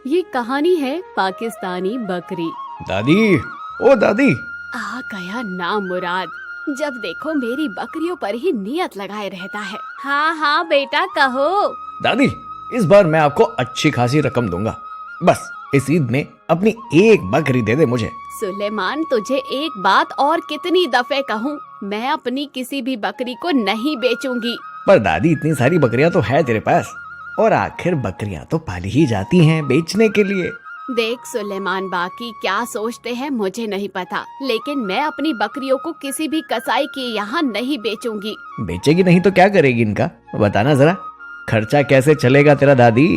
ये कहानी है पाकिस्तानी बकरी। दादी, ओ दादी। आ गया ना मुराद, जब देखो मेरी बकरियों पर ही नियत लगाए रहता है। हाँ हाँ बेटा कहो। दादी, इस बार मैं आपको अच्छी खासी रकम दूंगा। बस इस ईद में अपनी एक बकरी दे दे मुझे। सुलेमान, तुझे एक बात और कितनी दफे कहूँ, मैं अपनी किसी भी बकरी को नहीं बेचूंगी। पर दादी, इतनी सारी बकरियां तो है तेरे पास, और आखिर बकरियां तो पाली ही जाती हैं बेचने के लिए। देख सुलेमान, बाकी क्या सोचते हैं मुझे नहीं पता, लेकिन मैं अपनी बकरियों को किसी भी कसाई के यहाँ नहीं बेचूंगी। बेचेगी नहीं तो क्या करेगी इनका, बताना जरा। खर्चा कैसे चलेगा तेरा दादी?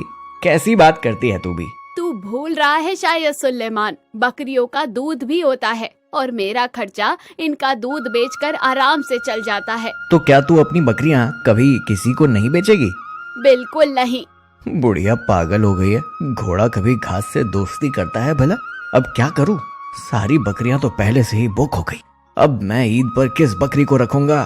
कैसी बात करती है तू भी। तू भूल रहा है शायद सुलेमान, बकरियों का दूध भी होता है और मेरा खर्चा इनका दूध बेचकर आराम से चल जाता है। तो क्या तू अपनी बकरियां कभी किसी को नहीं बेचेगी? बिल्कुल नहीं। बुढ़िया पागल हो गई है। घोड़ा कभी घास से दोस्ती करता है भला? अब क्या करूं? सारी बकरियां तो पहले से ही बुक हो गई। अब मैं ईद पर किस बकरी को रखूंगा,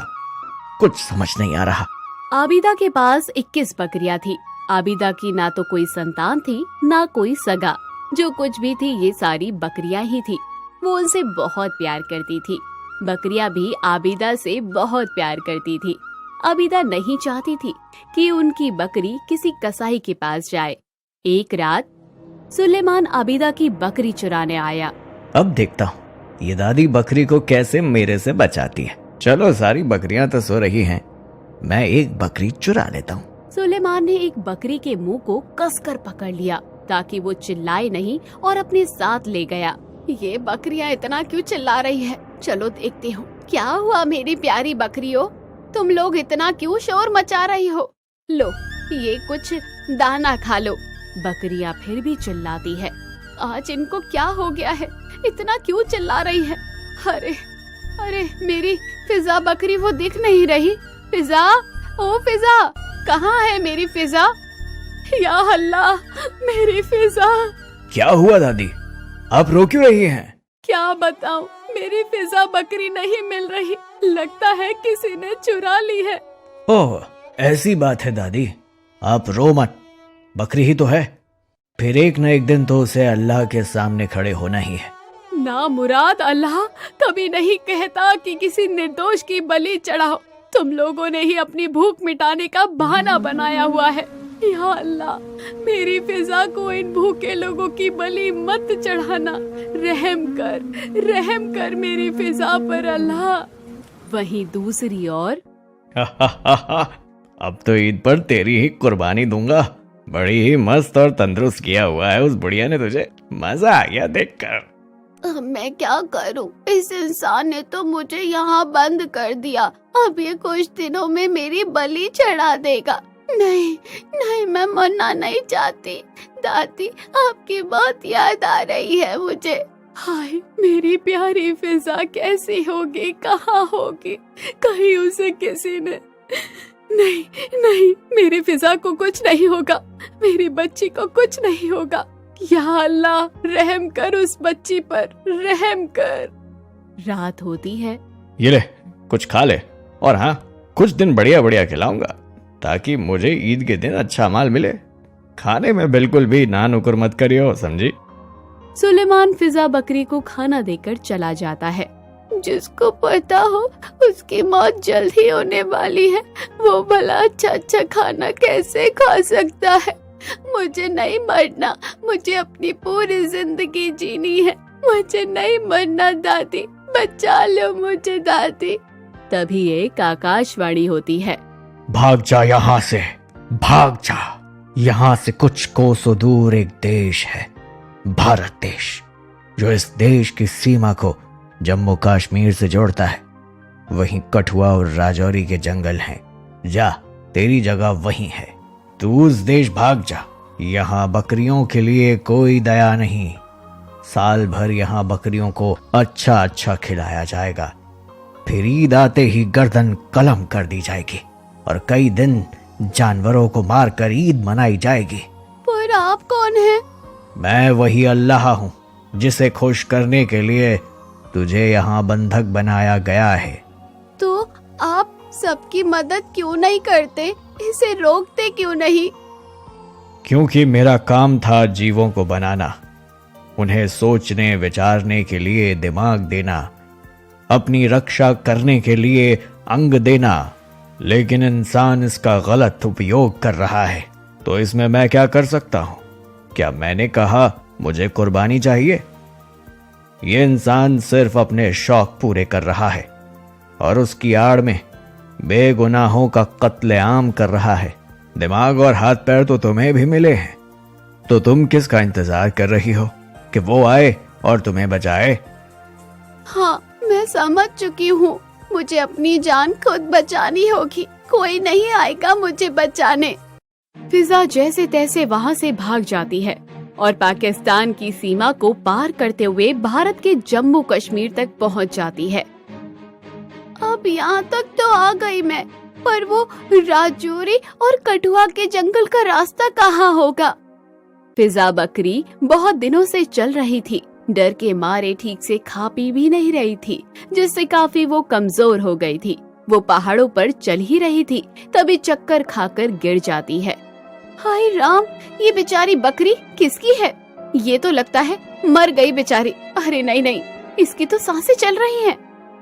कुछ समझ नहीं आ रहा। आबिदा के पास 21 बकरियां थी। आबिदा की ना तो कोई संतान थी ना कोई सगा। जो कुछ भी थी ये सारी बकरियां ही थी। वो उनसे बहुत प्यार करती थी। बकरियां भी आबिदा से बहुत प्यार करती थी। आबिदा नहीं चाहती थी कि उनकी बकरी किसी कसाई के पास जाए। एक रात सुलेमान आबिदा की बकरी चुराने आया। अब देखता हूँ ये दादी बकरी को कैसे मेरे से बचाती है। चलो, सारी बकरियां तो सो रही हैं, मैं एक बकरी चुरा लेता हूँ। सुलेमान ने एक बकरी के मुंह को कसकर पकड़ लिया ताकि वो चिल्लाए नहीं और अपने साथ ले गया। ये बकरियां इतना क्यों चिल्ला रही है? चलो देखती हूँ क्या हुआ मेरी प्यारी बकरियों, तुम लोग इतना क्यों शोर मचा रही हो? लो ये कुछ दाना खा लो। बकरियां फिर भी चिल्लाती है। आज इनको क्या हो गया है, इतना क्यों चिल्ला रही है? अरे अरे मेरी फिजा बकरी वो दिख नहीं रही। फिजा, ओ फिजा, कहाँ है मेरी फिजा? या अल्लाह, मेरी फिजा। क्या हुआ दादी, आप रो क्यों रही हैं? क्या बताऊं, मेरी फिजा बकरी नहीं मिल रही। लगता है किसी ने चुरा ली है। ओह, ऐसी बात है दादी, आप रो मत। बकरी ही तो है, फिर एक न एक दिन तो उसे अल्लाह के सामने खड़े होना ही है। ना मुराद, अल्लाह कभी नहीं कहता कि किसी निर्दोष की बलि चढ़ाओ। तुम लोगों ने ही अपनी भूख मिटाने का बहाना बनाया हुआ है। या अल्लाह, मेरी फिजा को इन भूखे लोगों की बलि मत चढ़ाना। रहम कर मेरी फिजा पर अल्लाह। वहीं दूसरी ओर अब तो ईद पर तेरी ही कुर्बानी दूंगा। बड़ी ही मस्त और तंदुरुस्त किया हुआ है उस बुढ़िया ने तुझे, मजा आ गया देखकर। मैं क्या करूं? इस इंसान ने तो मुझे यहाँ बंद कर दिया। अब ये कुछ दिनों में मेरी बलि चढ़ा देगा। नहीं नहीं, मैं मरना नहीं चाहती। दादी, आपकी बहुत याद आ रही है मुझे। हाय, मेरी प्यारी फिजा कैसी होगी, कहाँ होगी? कहीं उसे किसी ने नहीं नहीं, मेरी फिजा को कुछ नहीं होगा, मेरी बच्ची को कुछ नहीं होगा। या अल्लाह, रहम कर उस बच्ची पर, रहम कर। रात होती है। ये ले, कुछ खा ले, और हाँ, कुछ दिन बढ़िया बढ़िया खिलाऊंगा ताकि मुझे ईद के दिन अच्छा माल मिले। खाने में बिल्कुल भी ना नुकुर मत करियो, समझी? सुलेमान फिजा बकरी को खाना देकर चला जाता है। जिसको पता हो उसकी मौत जल्द ही होने वाली है, वो भला अच्छा अच्छा खाना कैसे खा सकता है? मुझे नहीं मरना, मुझे अपनी पूरी जिंदगी जीनी है। मुझे नहीं मरना दादी, बचा लो मुझे दादी। तभी एक आकाशवाणी होती है। भाग जा यहाँ से, भाग जा। यहाँ से कुछ कोसों दूर एक देश है, भारत देश, जो इस देश की सीमा को जम्मू कश्मीर से जोड़ता है। वहीं कठुआ और राजौरी के जंगल हैं। जा, तेरी जगह वहीं है। तू उस देश भाग जा। यहाँ बकरियों के लिए कोई दया नहीं। साल भर यहाँ बकरियों को अच्छा अच्छा खिलाया जाएगा। फिर ईद आते ही गर्दन कलम कर दी जाएगी और कई दिन जानवरों को मारकर ईद मनाई जाएगी। पर आप कौन हैं? मैं वही अल्लाह हूँ जिसे खुश करने के लिए तुझे यहाँ बंधक बनाया गया है। तो आप सबकी मदद क्यों नहीं करते? इसे रोकते क्यों नहीं? क्योंकि मेरा काम था जीवों को बनाना, उन्हें सोचने विचारने के लिए दिमाग देना, अपनी रक्षा करने के लिए अंग देना। लेकिन इंसान इसका गलत उपयोग कर रहा है, तो इसमें मैं क्या कर सकता हूं? क्या मैंने कहा मुझे कुर्बानी चाहिए? ये इंसान सिर्फ अपने शौक पूरे कर रहा है और उसकी आड़ में बेगुनाहों का कत्लेआम कर रहा है। दिमाग और हाथ पैर तो तुम्हें भी मिले हैं, तो तुम किसका इंतजार कर रही हो कि वो आए और तुम्हें बचाए? हाँ, मैं समझ चुकी हूँ। मुझे अपनी जान खुद बचानी होगी, कोई नहीं आएगा मुझे बचाने। फिजा जैसे तैसे वहाँ से भाग जाती है और पाकिस्तान की सीमा को पार करते हुए भारत के जम्मू कश्मीर तक पहुँच जाती है। अब यहाँ तक तो आ गई मैं, पर वो राजौरी और कठुआ के जंगल का रास्ता कहाँ होगा? फिजा बकरी बहुत दिनों से चल रही थी, डर के मारे ठीक से खा पी भी नहीं रही थी, जिससे काफी वो कमजोर हो गई थी। वो पहाड़ों पर चल ही रही थी, तभी चक्कर खाकर गिर जाती है। हाय राम, ये बेचारी बकरी किसकी है? ये तो लगता है मर गई बेचारी। अरे नहीं नहीं, इसकी तो सांसें चल रही हैं।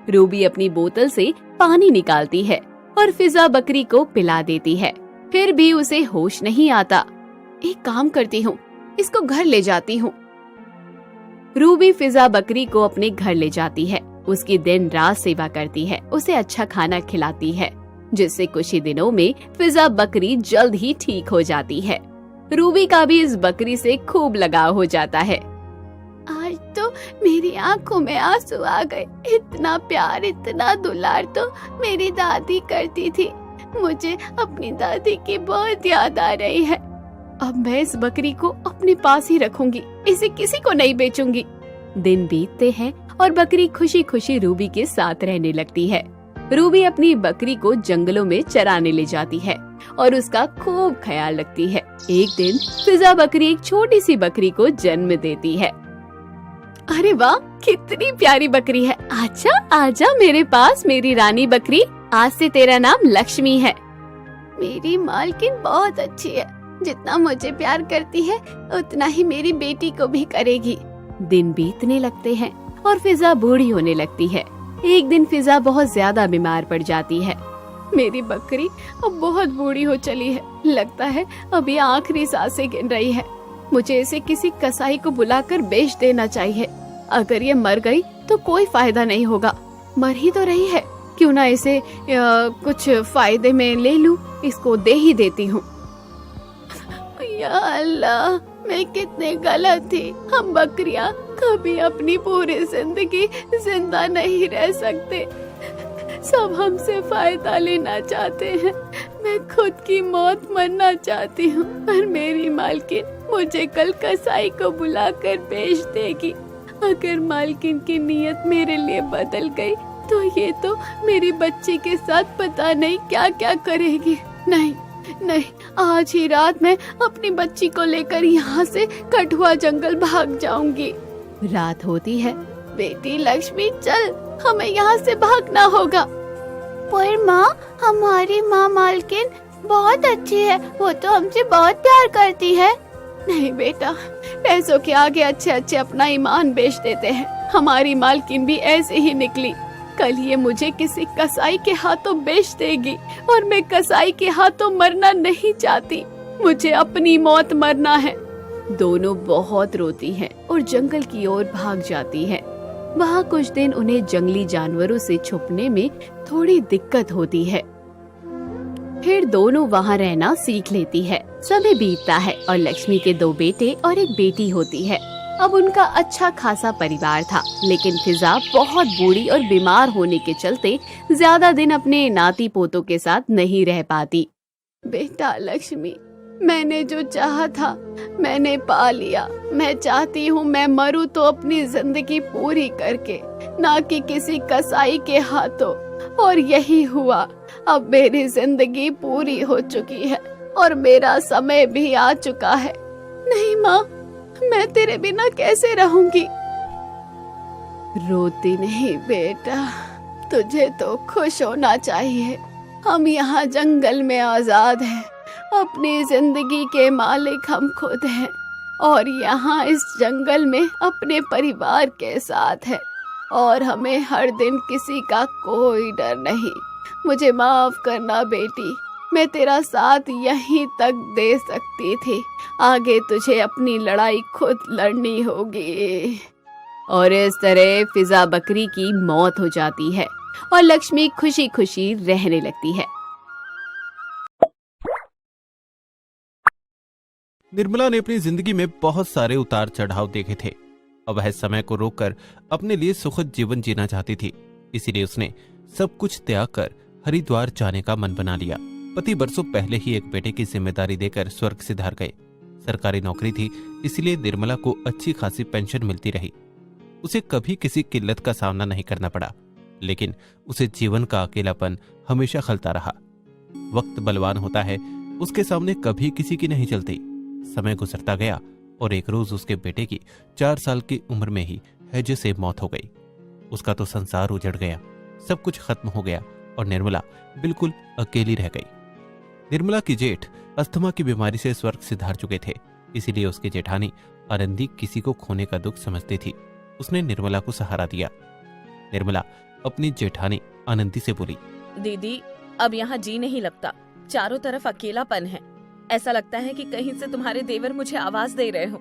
रूबी अपनी बोतल से पानी निकालती है और फिजा बकरी को पिला देती है, फिर भी उसे होश नहीं आता। एक काम करती हूँ, इसको घर ले जाती हूँ। रूबी फिजा बकरी को अपने घर ले जाती है, उसकी दिन रात सेवा करती है, उसे अच्छा खाना खिलाती है, जिससे कुछ ही दिनों में फिजा बकरी जल्द ही ठीक हो जाती है। रूबी का भी इस बकरी से खूब लगाव हो जाता है। आज तो मेरी आंखों में आंसू आ गए। इतना प्यार, इतना दुलार तो मेरी दादी करती थी। मुझे अपनी दादी की बहुत याद आ रही है। अब मैं इस बकरी को अपने पास ही रखूंगी, इसे किसी को नहीं बेचूंगी। दिन बीतते हैं और बकरी खुशी खुशी रूबी के साथ रहने लगती है। रूबी अपनी बकरी को जंगलों में चराने ले जाती है और उसका खूब ख्याल रखती है। एक दिन फिजा बकरी एक छोटी सी बकरी को जन्म देती है। अरे वाह, कितनी प्यारी बकरी है। अच्छा आजा मेरे पास मेरी रानी बकरी, आज से तेरा नाम लक्ष्मी है। मेरी मालकिन बहुत अच्छी है, जितना मुझे प्यार करती है उतना ही मेरी बेटी को भी करेगी। दिन बीतने लगते हैं और फिजा बूढ़ी होने लगती है। एक दिन फिजा बहुत ज्यादा बीमार पड़ जाती है। मेरी बकरी अब बहुत बूढ़ी हो चली है, लगता है अभी आखिरी सांसें गिन रही है। मुझे इसे किसी कसाई को बुलाकर बेच देना चाहिए। अगर ये मर गई तो कोई फायदा नहीं होगा, मर ही तो रही है, क्यों ना इसे कुछ फायदे में ले लूं, इसको दे ही देती हूँ। या अल्लाह, मैं कितने गलत थी। हम बकरियां कभी अपनी पूरी जिंदगी जिंदा नहीं रह सकते, सब हमसे फायदा लेना चाहते हैं। मैं खुद की मौत मरना चाहती हूँ, पर मेरी मालकिन मुझे कल कसाई को बुलाकर बेच देगी। अगर मालकिन की नीयत मेरे लिए बदल गई तो ये तो मेरी बच्ची के साथ पता नहीं क्या क्या करेगी। नहीं नहीं, आज ही रात मैं अपनी बच्ची को लेकर यहाँ से कठुआ जंगल भाग जाऊंगी। रात होती है। बेटी लक्ष्मी चल, हमें यहाँ से भागना होगा। पर माँ, हमारी माँ मालकिन बहुत अच्छी है, वो तो हमसे बहुत प्यार करती है। नहीं बेटा, पैसों के आगे अच्छे अच्छे अपना ईमान बेच देते हैं। हमारी मालकिन भी ऐसे ही निकली। कल ये मुझे किसी कसाई के हाथों बेच देगी और मैं कसाई के हाथों मरना नहीं चाहती। मुझे अपनी मौत मरना है। दोनों बहुत रोती हैं और जंगल की ओर भाग जाती हैं। वहाँ कुछ दिन उन्हें जंगली जानवरों से छुपने में थोड़ी दिक्कत होती है, फिर दोनों वहाँ रहना सीख लेती है। समय बीतता है और लक्ष्मी के 2 बेटे और एक बेटी होती है। अब उनका अच्छा खासा परिवार था, लेकिन फिजा बहुत बूढ़ी और बीमार होने के चलते ज्यादा दिन अपने नाती पोतों के साथ नहीं रह पाती। बेटा लक्ष्मी, मैंने जो चाहा था मैंने पा लिया। मैं चाहती हूँ मैं मरूँ तो अपनी जिंदगी पूरी करके, ना कि किसी कसाई के हाथों। और यही हुआ। अब मेरी जिंदगी पूरी हो चुकी है और मेरा समय भी आ चुका है। नहीं माँ, मैं तेरे बिना कैसे रहूंगी। रोती नहीं बेटा, तुझे तो खुश होना चाहिए। हम यहाँ जंगल में आजाद हैं अपनी जिंदगी के मालिक हम खुद हैं और यहाँ इस जंगल में अपने परिवार के साथ है और हमें हर दिन किसी का कोई डर नहीं। मुझे माफ करना बेटी, मैं तेरा साथ यहीं तक दे सकती थी, आगे तुझे अपनी लड़ाई खुद लड़नी होगी। और इस तरह फिजा बकरी की मौत हो जाती है और लक्ष्मी खुशी खुशी रहने लगती है। निर्मला ने अपनी जिंदगी में बहुत सारे उतार चढ़ाव देखे थे। अब वह समय को रोककर अपने लिए सुखद जीवन जीना चाहती थी, इसीलिए उसने सब कुछ त्याग कर हरिद्वार जाने का मन बना लिया। पति बरसों पहले ही एक बेटे की जिम्मेदारी देकर स्वर्ग सिधार गए। सरकारी नौकरी थी, इसलिए निर्मला को अच्छी खासी पेंशन मिलती रही। उसे कभी किसी किल्लत का सामना नहीं करना पड़ा, लेकिन उसे जीवन का अकेलापन हमेशा खलता रहा। वक्त बलवान होता है, उसके सामने कभी किसी की नहीं चलती। समय गुजरता गया और एक रोज उसके बेटे की 4 साल की उम्र में ही हैजे से मौत हो गई। उसका तो संसार उजड़ गया, सब कुछ खत्म हो गया और निर्मला बिल्कुल अकेली रह गई। निर्मला की जेठ अस्थमा की बीमारी से स्वर्ग सिधार चुके थे, इसीलिए उसकी जेठानी आनंदी किसी को खोने का दुख समझती थी। उसने निर्मला को सहारा दिया। निर्मला अपनी जेठानी आनंदी से बोली, दीदी अब यहाँ जी नहीं लगता, चारों तरफ अकेलापन है। ऐसा लगता है कि कहीं से तुम्हारे देवर मुझे आवाज दे रहे हो।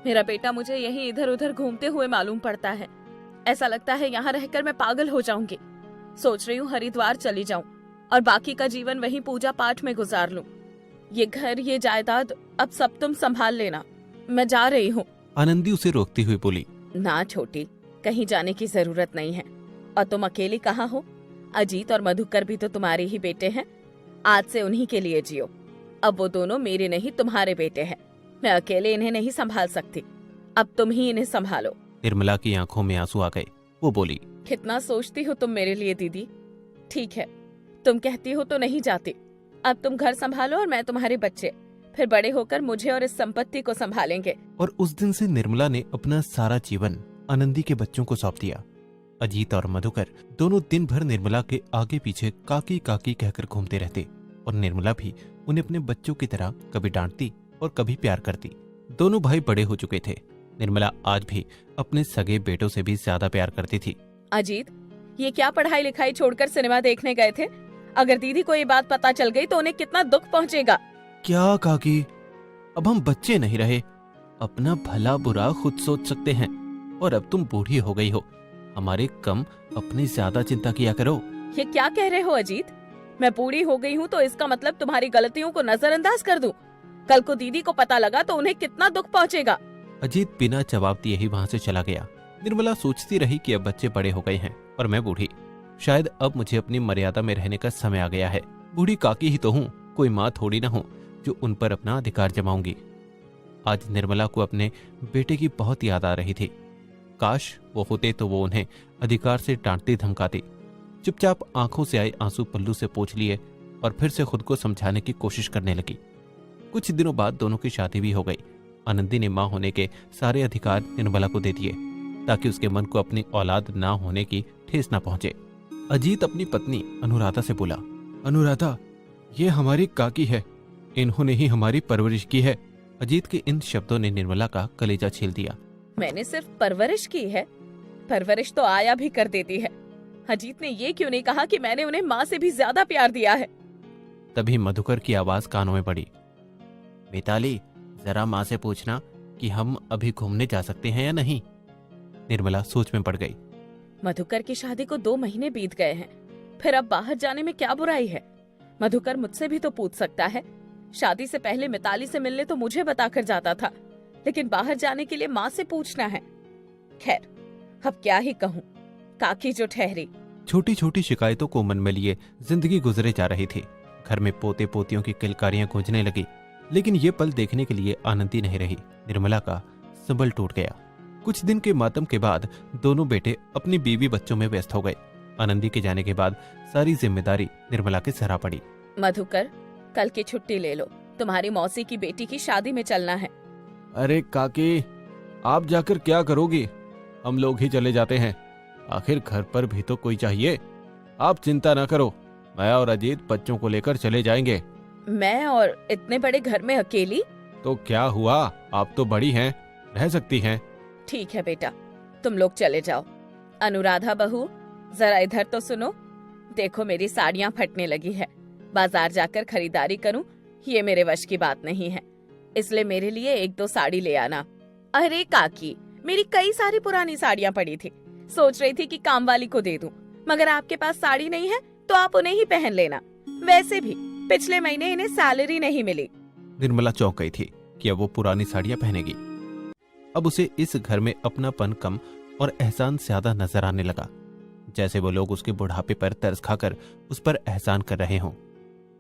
मेरा बेटा मुझे यहीं इधर उधर घूमते हुए मालूम पड़ता है। ऐसा लगता है यहाँ रहकर मैं पागल हो जाऊंगी। सोच रही हूँ हरिद्वार चली जाऊं और बाकी का जीवन वहीं पूजा पाठ में गुजार लूं। ये घर, ये जायदाद अब सब तुम संभाल लेना, मैं जा रही हूँ। आनंदी उसे रोकती हुई बोली, ना छोटी, कहीं जाने की जरूरत नहीं है। और तुम अकेली कहाँ हो? अजीत और मधुकर भी तो तुम्हारे ही बेटे हैं। आज से उन्हीं के लिए जियो। अब वो दोनों मेरे नहीं तुम्हारे बेटे हैं। मैं अकेले इन्हें नहीं संभाल सकती, अब तुम ही इन्हें संभालो। निर्मला की आंखों में आंसू आ गए। वो बोली, कितना सोचती हो तुम मेरे लिए दीदी। ठीक है, तुम कहती हो तो नहीं जाती। अब तुम घर संभालो और मैं तुम्हारे बच्चे, फिर बड़े होकर मुझे और इस संपत्ति को संभालेंगे। और उस दिन से निर्मला ने अपना सारा जीवन आनंदी के बच्चों को सौंप दिया। अजीत और मधुकर दोनों दिन भर निर्मला के आगे पीछे काकी काकी कहकर घूमते रहते और निर्मला भी उन्हें अपने बच्चों की तरह कभी डांटती और कभी प्यार करती। दोनों भाई बड़े हो चुके थे। निर्मला आज भी अपने सगे बेटों से भी ज्यादा प्यार करती थी। अजीत, ये क्या पढ़ाई लिखाई छोड़कर सिनेमा देखने गए थे? अगर दीदी को ये बात पता चल गई तो उन्हें कितना दुख पहुंचेगा। क्या काकी, अब हम बच्चे नहीं रहे, अपना भला बुरा खुद सोच सकते हैं। और अब तुम बूढ़ी हो गई हो, हमारे कम अपनी ज्यादा चिंता किया करो। ये क्या कह रहे हो अजीत? मैं बूढ़ी हो गई हूँ तो इसका मतलब तुम्हारी गलतियों को नजरअंदाज कर दूं? कल को दीदी को पता लगा तो उन्हें कितना दुख पहुंचेगा। अजीत बिना जवाब दिए ही वहां से चला गया। निर्मला सोचती रही कि अब बच्चे बड़े हो गए हैं और मैं बूढ़ी, शायद अब मुझे अपनी मर्यादा में रहने का समय आ गया है। बूढ़ी काकी ही तो हूँ, कोई माँ थोड़ी ना हूँ जो उन पर अपना अधिकार जमाऊंगी। आज निर्मला को अपने बेटे की बहुत याद आ रही थी। काश वो होते तो वो उन्हें अधिकार से डांटती धमकाती। चुपचाप आंखों से आए आंसू पल्लू से पोंछ लिए और फिर से खुद को समझाने की कोशिश करने लगी। कुछ दिनों बाद दोनों की शादी भी हो गई। आनंदी ने मां होने के सारे अधिकार निर्मला को दे दिए ताकि उसके मन को अपनी औलाद ना होने की ठेस ना पहुंचे। अजीत अपनी पत्नी अनुराधा से बोला, अनुराधा, ये हमारी काकी है, इन्होंने ही हमारी परवरिश की है। अजीत के इन शब्दों ने निर्मला का कलेजा छील दिया। मैंने सिर्फ परवरिश की है? परवरिश तो आया भी कर देती है। अजीत ने ये क्यों नहीं कहा कि मैंने उन्हें माँ से भी ज्यादा प्यार दिया है? तभी मधुकर की आवाज कानों में पड़ी, मिताली, जरा माँ से पूछना कि हम अभी घूमने जा सकते हैं या नहीं। निर्मला सोच में पड़ गई। मधुकर की शादी को 2 महीने बीत गए हैं, फिर अब बाहर जाने में क्या बुराई है? मधुकर मुझसे भी तो पूछ सकता है। शादी से पहले मिताली से मिलने तो मुझे बताकर जाता था, लेकिन बाहर जाने के लिए माँ से पूछना है। खैर, अब क्या ही कहूँ, काकी जो ठहरी। छोटी छोटी शिकायतों को मन में लिए जिंदगी गुजरे जा रही थी। घर में पोते पोतियों की किलकारियां गूंजने लगी, लेकिन ये पल देखने के लिए आनंदी नहीं रही। निर्मला का संबल टूट गया। कुछ दिन के मातम के बाद दोनों बेटे अपनी बीवी बच्चों में व्यस्त हो गए। आनंदी के जाने के बाद सारी जिम्मेदारी निर्मला के सर आ पड़ी। मधुकर, कल की छुट्टी ले लो, तुम्हारी मौसी की बेटी की शादी में चलना है। अरे काकी, आप जाकर क्या करोगी? हम लोग ही चले जाते हैं, आखिर घर पर भी तो कोई चाहिए। आप चिंता ना करो, मैं और अजीत बच्चों को लेकर चले जाएंगे। मैं और इतने बड़े घर में अकेली? तो क्या हुआ, आप तो बड़ी हैं, रह सकती हैं। ठीक है बेटा, तुम लोग चले जाओ। अनुराधा बहू, जरा इधर तो सुनो। देखो मेरी साड़ियाँ फटने लगी है, बाजार जाकर खरीदारी करूं ये मेरे वश की बात नहीं है, इसलिए मेरे लिए 1-2 साड़ी ले आना। अरे काकी, मेरी कई सारी पुरानी साड़ियाँ पड़ी थी, सोच रही थी कि काम वाली को दे दूं, मगर आपके पास साड़ी नहीं है तो आप उन्हें ही पहन लेना। वैसे भी पिछले महीने इन्हें सैलरी नहीं मिली। निर्मला चौंक गई थी कि अब वो पुरानी साड़ियां पहनेगी। अब उसे इस घर में अपनापन कम और एहसान ज्यादा नजर आने लगा, जैसे वो लोग उसके बुढ़ापे पर तरस खाकर उस पर एहसान कर रहे हों।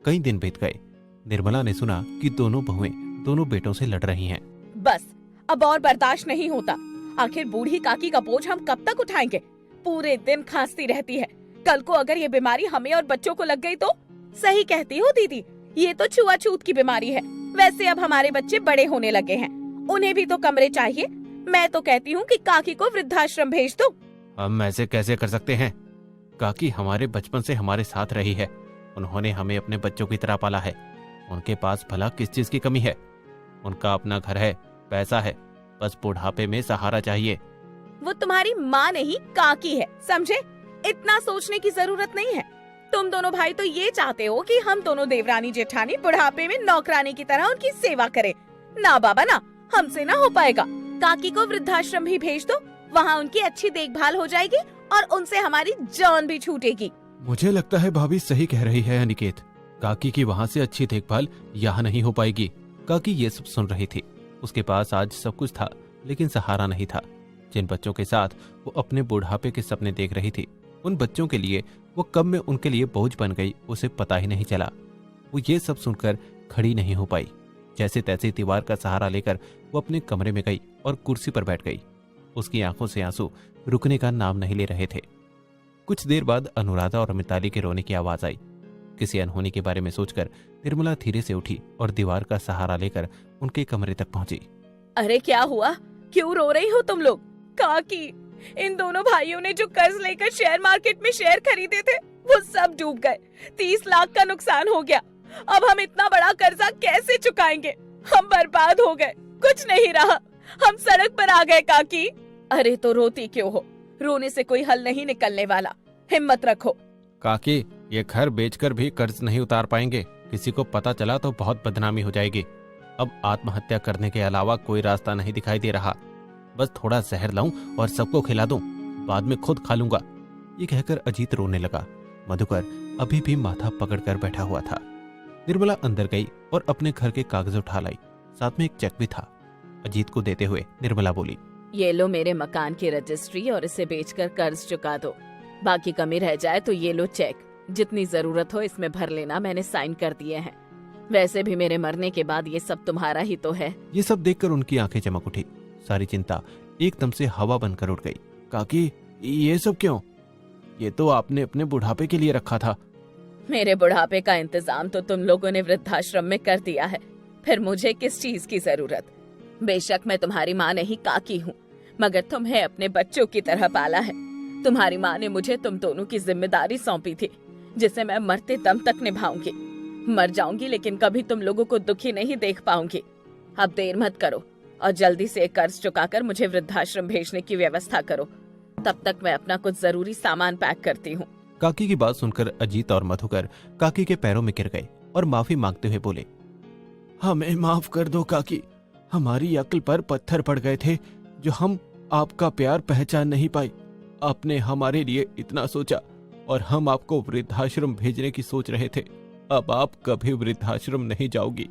कई दिन बीत गए। निर्मला ने सुना कि दोनों बहुएं दोनों बेटों से लड़ रही हैं। बस अब और बर्दाश्त नहीं होता। आखिर बूढ़ी काकी का बोझ हम कब तक उठाएंगे? पूरे दिन खांसती रहती है। कल को अगर ये बीमारी हमें और बच्चों को लग गई तो? सही कहती हो दीदी, ये तो छुआछूत की बीमारी है। वैसे अब हमारे बच्चे बड़े होने लगे हैं, उन्हें भी तो कमरे चाहिए। मैं तो कहती हूँ कि काकी को वृद्धाश्रम भेज दो। हम ऐसे कैसे कर सकते हैं? काकी हमारे बचपन से हमारे साथ रही है, उन्होंने हमें अपने बच्चों की तरह पाला है। उनके पास भला किस चीज की कमी है? उनका अपना घर है, पैसा है, बस बुढ़ापे में सहारा चाहिए। वो तुम्हारी माँ नहीं काकी है, समझे? इतना सोचने की जरूरत नहीं है। तुम दोनों भाई तो ये चाहते हो कि हम दोनों देवरानी जेठानी बुढ़ापे में नौकरानी की तरह उनकी सेवा करें। ना बाबा ना, हमसे ना हो पाएगा। काकी को वृद्धाश्रम भी भेज दो, वहाँ उनकी अच्छी देखभाल हो जाएगी और उनसे हमारी जान भी छूटेगी। मुझे लगता है भाभी सही कह रही है अनिकेत, काकी की वहाँ से अच्छी देखभाल यहाँ नहीं हो पाएगी। काकी ये सब सुन रही थी। उसके पास आज सब कुछ था, लेकिन सहारा नहीं था। जिन बच्चों के साथ वो अपने बुढ़ापे के सपने देख रही थी, उन बच्चों के लिए वो कब में उनके लिए बोझ बन गई उसे पता ही नहीं चला। वो ये सब सुनकर खड़ी नहीं हो पाई। जैसे तैसे दीवार का सहारा लेकर वो अपने कमरे में गई और कुर्सी पर बैठ गई। उसकी आंखों से आंसू रुकने का नाम नहीं ले रहे थे। कुछ देर बाद अनुराधा और मिताली के रोने की आवाज आई। किसी अनहोनी के बारे में सोचकर निर्मला धीरे से उठी और दीवार का सहारा लेकर उनके कमरे तक पहुंची। अरे क्या हुआ, क्यों रो रही हो तुम लोग? काकी, इन दोनों भाइयों ने जो कर्ज लेकर शेयर मार्केट में शेयर खरीदे थे वो सब डूब गए। 30 लाख का नुकसान हो गया। अब हम इतना बड़ा कर्जा कैसे चुकाएंगे? हम बर्बाद हो गए, कुछ नहीं रहा, हम सड़क पर आ गए काकी। अरे तो रोती क्यों हो? रोने से कोई हल नहीं निकलने वाला, हिम्मत रखो। काकी, ये घर बेचकर भी कर्ज नहीं उतार पाएंगे। किसी को पता चला तो बहुत बदनामी हो जाएगी। अब आत्महत्या करने के अलावा कोई रास्ता नहीं दिखाई दे रहा। बस थोड़ा जहर लाऊं और सबको खिला दूं, बाद में खुद खा लूंगा। ये कहकर अजीत रोने लगा। मधुकर अभी भी माथा पकड़कर बैठा हुआ था। निर्मला अंदर गई और अपने घर के कागज उठा लाई, साथ में एक चेक भी था। अजीत को देते हुए निर्मला बोली, ये लो मेरे मकान की रजिस्ट्री और इसे बेचकर कर्ज चुका दो। बाकी कमी रह जाए तो ये लो चेक, जितनी जरूरत हो इसमें भर लेना, मैंने साइन कर दिए हैं। वैसे भी मेरे मरने के बाद ये सब तुम्हारा ही तो है। ये सब देखकर उनकी आंखें चमक उठी। सारी चिंता एकदम से हवा बनकर उड़ गई। काकी, ये सब क्यों? ये तो आपने अपने बुढ़ापे के लिए रखा था। मेरे बुढ़ापे का इंतजाम तो तुम लोगों ने वृद्धाश्रम में कर दिया है, फिर मुझे किस चीज की जरूरत? बेशक मैं तुम्हारी माँ नहीं काकी हूँ, मगर तुम्हें अपने बच्चों की तरह पाला है। तुम्हारी माँ ने मुझे तुम दोनों की जिम्मेदारी सौंपी थी, जिसे मैं मरते दम तक निभाऊंगी। मर जाऊंगी लेकिन कभी तुम लोगों को दुखी नहीं देख पाऊंगी। अब देर मत करो और जल्दी से कर्ज चुकाकर मुझे वृद्धाश्रम भेजने की व्यवस्था करो। तब तक मैं अपना कुछ जरूरी सामान पैक करती हूँ। काकी की बात सुनकर अजीत और मधुकर काकी के पैरों में गिर गए और माफी मांगते हुए बोले, हमें माफ कर दो काकी, हमारी अक्ल पर पत्थर पड़ गए थे जो हम आपका प्यार पहचान नहीं पाई। आपने हमारे लिए इतना सोचा और हम आपको वृद्धाश्रम भेजने की सोच रहे थे। अब आप कभी वृद्धाश्रम नहीं जाओगी,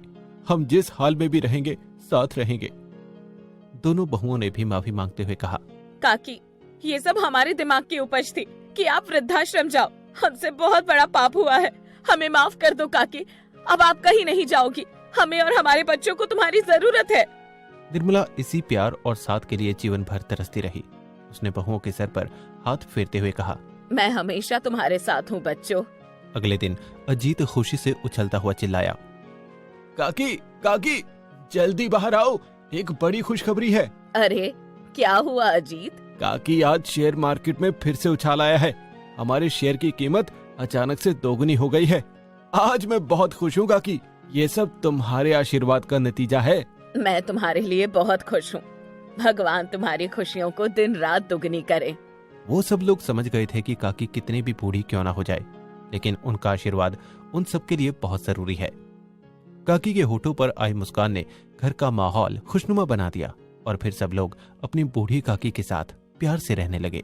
हम जिस हाल में भी रहेंगे साथ रहेंगे। दोनों बहुओं ने भी माफी मांगते हुए कहा, काकी, ये सब हमारे दिमाग की उपज थी कि आप वृद्धाश्रम जाओ। हमसे बहुत बड़ा पाप हुआ है, हमें माफ कर दो काकी। अब आप कहीं नहीं जाओगी, हमें और हमारे बच्चों को तुम्हारी जरूरत है। निर्मला इसी प्यार और साथ के लिए जीवन भर तरसती रही। उसने बहुओं के सर पर हाथ फेरते हुए कहा, मैं हमेशा तुम्हारे साथ हूँ बच्चों। अगले दिन अजीत खुशी से उछलता हुआ चिल्लाया, काकी काकी, जल्दी बाहर आओ, एक बड़ी खुशखबरी है। अरे क्या हुआ अजीत? काकी, आज शेयर मार्केट में फिर से उछाल आया है। हमारे शेयर की कीमत अचानक से दोगुनी हो गई है। आज मैं बहुत खुश हूँ काकी, ये सब तुम्हारे आशीर्वाद का नतीजा है। मैं तुम्हारे लिए बहुत खुश हूँ। भगवान तुम्हारी खुशियों को दिन रात दुगनी करे। वो सब लोग समझ गए थे कि काकी कितनी भी बूढ़ी क्यों ना हो जाए, लेकिन उनका आशीर्वाद उन सबके लिए बहुत जरूरी है। काकी के होठों पर आई मुस्कान ने घर का माहौल खुशनुमा बना दिया और फिर सब लोग अपनी बूढ़ी काकी के साथ प्यार से रहने लगे।